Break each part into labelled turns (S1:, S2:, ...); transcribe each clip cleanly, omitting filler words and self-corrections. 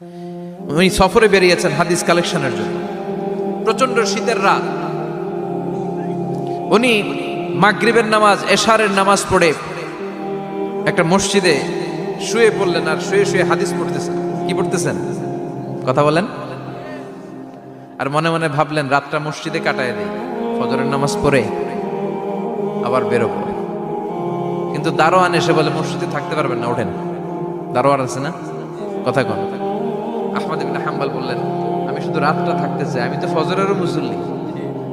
S1: উনি সফরে বেরিয়েছেন হাদিস কালেকশনের জন্য। প্রচন্ড শীতের রাত, উনি মাগরিবের নামাজ, এশারের নামাজ পড়ে একটা মসজিদে শুয়ে পড়লেন, আর শুয়ে শুয়ে হাদিস পড়তেছেন। কি পড়তেছেন? কথা বলেন। আর মনে মনে ভাবলেন রাতটা মসজিদে কাটায় দেই, ফজরের নামাজ পড়ে আবার বেরোবো। কিন্তু দারোয়ান এসে বলে মসজিদে থাকতে পারবেন না, ওঠেন। দারোয়ান আছে না, কথা কন। আহমদ ইবনে হাম্বল বললেন আমি শুধু রাতটা থাকতে চাই, আমি তো ফজরেরও মুসল্লি,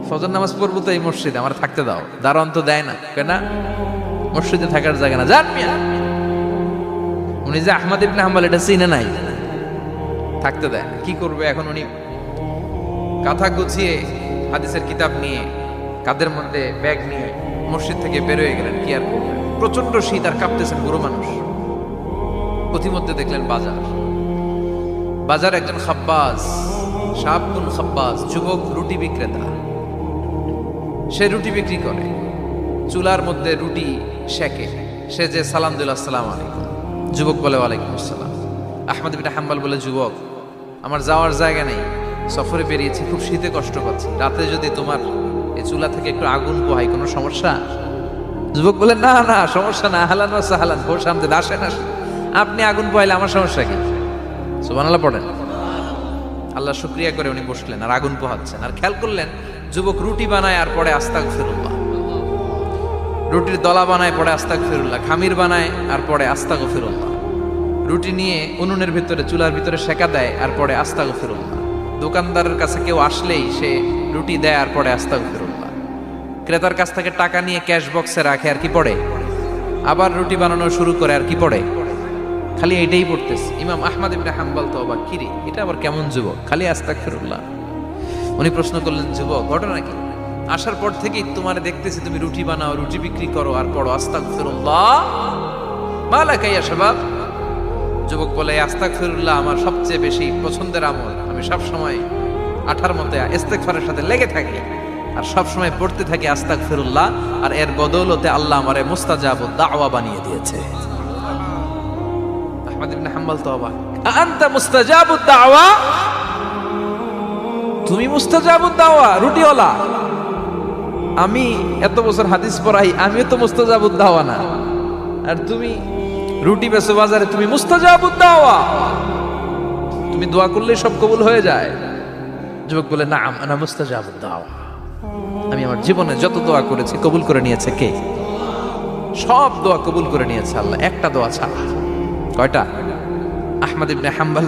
S1: ফজর নামাজ পড়বো তো এই মসজিদে, আমার থাকতে দাও। দারোয়ান তো দেয় না, কেন? মসজিদে থাকার জায়গা না, যান মিয়া। উনি যে আহমদ ইবনে হাম্বল এটা চিনে নাই, থাকতে দেয় না। কি করবে এখন? উনি কাঁথা গুছিয়ে হাদিসের কিতাব নিয়ে কাঁধের মধ্যে ব্যাগ নিয়ে মসজিদ থেকে বের হয়ে গেলেন। কি আর করবেন, প্রচন্ড শীত, আর কাঁপতেছেন বুড়ো মানুষ। পথিমধ্যে দেখলেন বাজার একজন খাব্বাজ, শাবুন খাব্বাজ, যুবক রুটি বিক্রেতা। সে রুটি বিক্রি করে, চুলার মধ্যে রুটি সেকে। সে যে সালাম দিল আসসালামু আলাইকুম, যুবক বলে ওয়ালাইকুম আসসালাম। আহমদ ইবনে হাম্বল বলে যুবক আমার যাওয়ার জায়গা নেই, সফরে বেরিয়েছি, খুব শীতে কষ্ট পাচ্ছি, রাতে যদি তোমার এই চুলা থেকে একটু আগুন পোহাই কোনো সমস্যা? যুবক বলে না না সমস্যা না, আহলান ওয়া সাহলান, বসে আমদের আসেন আসেন, আপনি আগুন পোহাইলে আমার সমস্যা কি? সুবহানাল্লাহ পড়েন। আল্লাহ শুকরিয়া করে উনি বসলেন আর আগুন পোহাচ্ছেন। আর খেয়াল করলেন যুবক রুটি বানায় আর পরে আস্তাগফিরুল্লাহ, রুটির দলা বানায় পরে আস্তাগফিরুল্লাহ, খামির বানায় আর পরে আস্তাগফিরুল্লাহ, রুটি নিয়ে উনুনের ভিতরে চুলার ভিতরে সেকা দেয় আর পরে আস্তাগফিরুল্লাহ, দোকানদারের কাছে কেউ আসলেই সে রুটি দেয় আর পরে আস্তাগফিরুল্লাহ, ক্রেতার কাছ থেকে টাকা নিয়ে ক্যাশ বক্সে রাখে আর কি পড়ে, আবার রুটি বানানো শুরু করে আর কি পড়ে, খালি এটাই পড়তেছে। ইমাম আহমদ ইবনে হাম্বল তো অবাক, কিরে এটা আবার কেমন যুবক, খালি আস্তাগফিরুল্লাহ। উনি প্রশ্ন করলেন যুবক ঘটনা কি? আসার পর থেকেই তোমার দেখতেছি তুমি রুটি বানাও, রুটি বিক্রি করো আর পড়ো আস্তাগফিরুল্লাহ, মালাকা ইয়া শাবাব। যুবক বলে আস্তাগফিরুল্লাহ আমার সবচেয়ে বেশি পছন্দের আমল, আমি সব সময় আঠার মতে ইস্তেগফারের সাথে লেগে থাকি আর সব সময় পড়তে থাকি আস্তাগফিরুল্লাহ, আর এর বদৌলতে আল্লাহ আমারে মুস্তাজাবুদ দাওয়া বানিয়ে দিয়েছে। আহমদ ইবনে হাম্বল তো অবাক, আনতা মুস্তাজাবুদ দাওয়া, তুমি মুস্তাজাবুদ দাওয়া রুটিওয়ালা? আমি এত বছর হাদিস পড়াই, আমিও তো মুস্তাজাবুদ দাওয়া না, আর তুমি রুটি বেচো বাজারে, তুমি মুস্তাজাবুদ দাওয়া, তুমি দোয়া করলে সব কবুল হয়ে যায়? যুবক বলে না আনা মুস্তাজাবুদ দাওয়া, আমি আমার জীবনে যত দোয়া করেছি কবুল করে নিয়েছে কে? সব দোয়া কবুল করে নিয়েছে আল্লাহ, একটা দোয়া ছাড়া। কয়টা? আহমদ ইবনে হাম্বল